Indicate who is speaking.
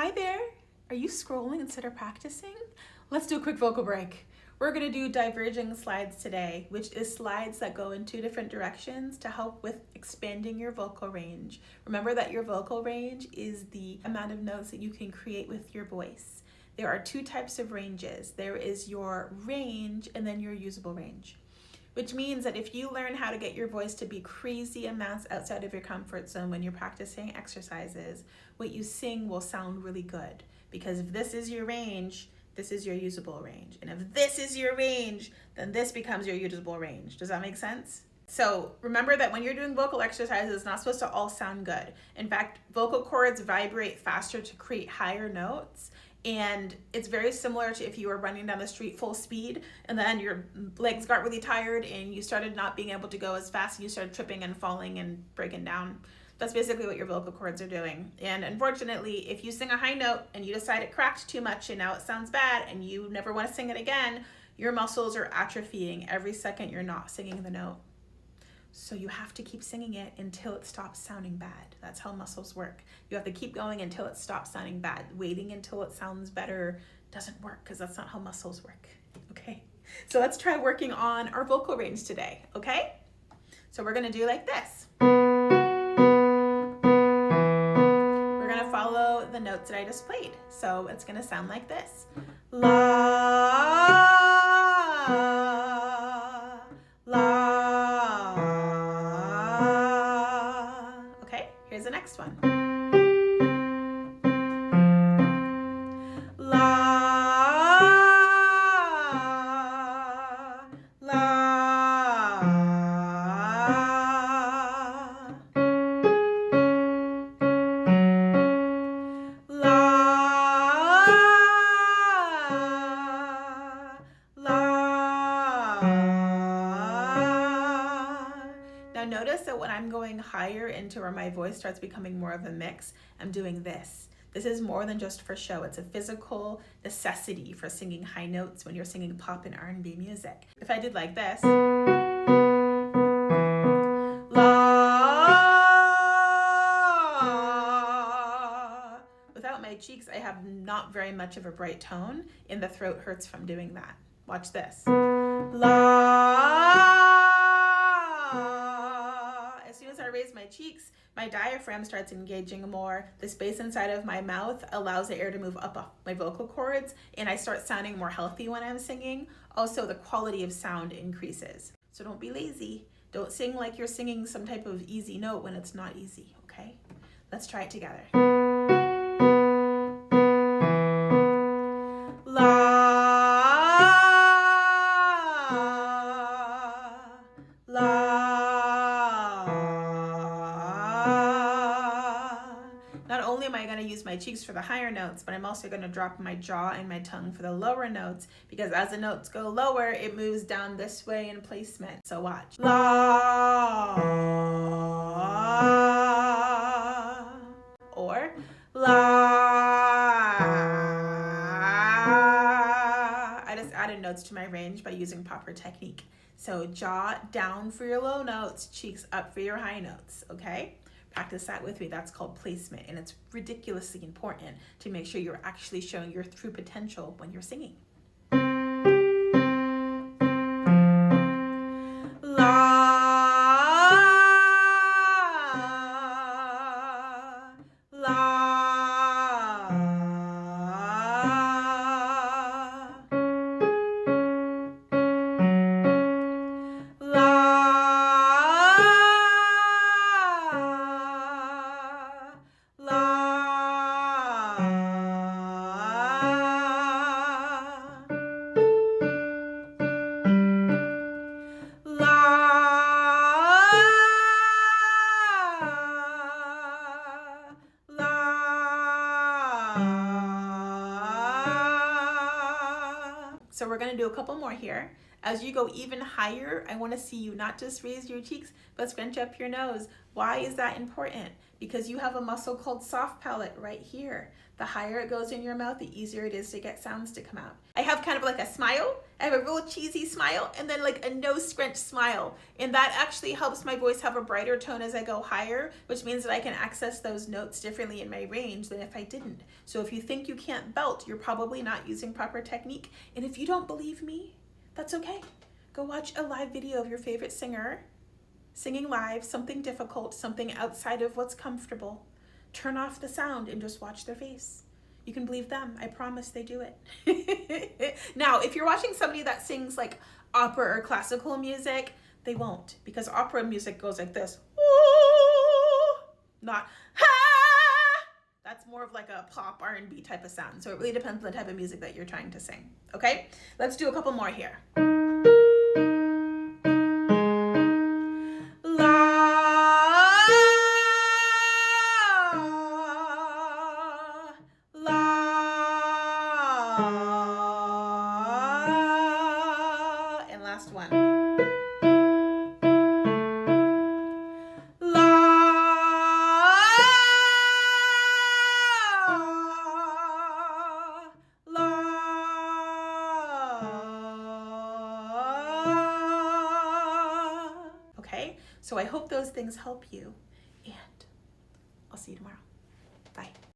Speaker 1: Hi there. Are you scrolling instead of practicing? Let's do a quick vocal break. We're going to do diverging slides today, which is slides that go in two different directions to help with expanding your vocal range. Remember that your vocal range is the amount of notes that you can create with your voice. There are two types of ranges. There is your range and then your usable range, which means that if you learn how to get your voice to be crazy amounts outside of your comfort zone when you're practicing exercises, what you sing will sound really good. Because if this is your range, this is your usable range. And if this is your range, then this becomes your usable range. Does that make sense? So remember that when you're doing vocal exercises, it's not supposed to all sound good. In fact, vocal cords vibrate faster to create higher notes. And it's very similar to if you were running down the street full speed and then your legs got really tired and you started not being able to go as fast and you started tripping and falling and breaking down. That's basically what your vocal cords are doing. And unfortunately, if you sing a high note and you decide it cracked too much and now it sounds bad and you never want to sing it again, your muscles are atrophying every second you're not singing the note. So you have to keep singing it until it stops sounding bad. That's how muscles work. You have to keep going until it stops sounding bad. Waiting until it sounds better doesn't work because that's not how muscles work, okay? So let's try working on our vocal range today, okay? So we're gonna do like this. We're gonna follow the notes that I just played. So it's gonna sound like this. La, la. Okay, here's the next one. La, la. Now notice that when I'm going higher into where my voice starts becoming more of a mix, I'm doing this. This is more than just for show. It's a physical necessity for singing high notes when you're singing pop and R&B music. If I did like this, la, without my cheeks, I have not very much of a bright tone and the throat hurts from doing that. Watch this. La. As soon as I raise my cheeks, my diaphragm starts engaging more. The space inside of my mouth allows the air to move up off my vocal cords, and I start sounding more healthy when I'm singing. Also, the quality of sound increases. So don't be lazy. Don't sing like you're singing some type of easy note when it's not easy, okay? Let's try it together. Not only am I going to use my cheeks for the higher notes, but I'm also going to drop my jaw and my tongue for the lower notes, because as the notes go lower, it moves down this way in placement. So watch. La. Or la. I just added notes to my range by using proper technique. So jaw down for your low notes, cheeks up for your high notes, okay? Practice that with me. That's called placement, and it's ridiculously important to make sure you're actually showing your true potential when you're singing. La, la. So we're going to do a couple more here. As you go even higher, I want to see you not just raise your cheeks, but scrunch up your nose. Why is that important? Because you have a muscle called soft palate right here. The higher it goes in your mouth, the easier it is to get sounds to come out. I have kind of like a smile. I have a real cheesy smile and then like a nose scrunch smile. And that actually helps my voice have a brighter tone as I go higher, which means that I can access those notes differently in my range than if I didn't. So if you think you can't belt, you're probably not using proper technique. And if you don't believe me, that's okay. Go watch a live video of your favorite singer singing live, something difficult, something outside of what's comfortable. Turn off the sound and just watch their face. You can believe them. I promise they do it. Now, if you're watching somebody that sings like opera or classical music, they won't, because opera music goes like this. Not ha. That's more of like a pop R&B type of sound. So it really depends on the type of music that you're trying to sing. Okay, let's do a couple more here. And last one. Okay, so I hope those things help you, and I'll see you tomorrow. Bye.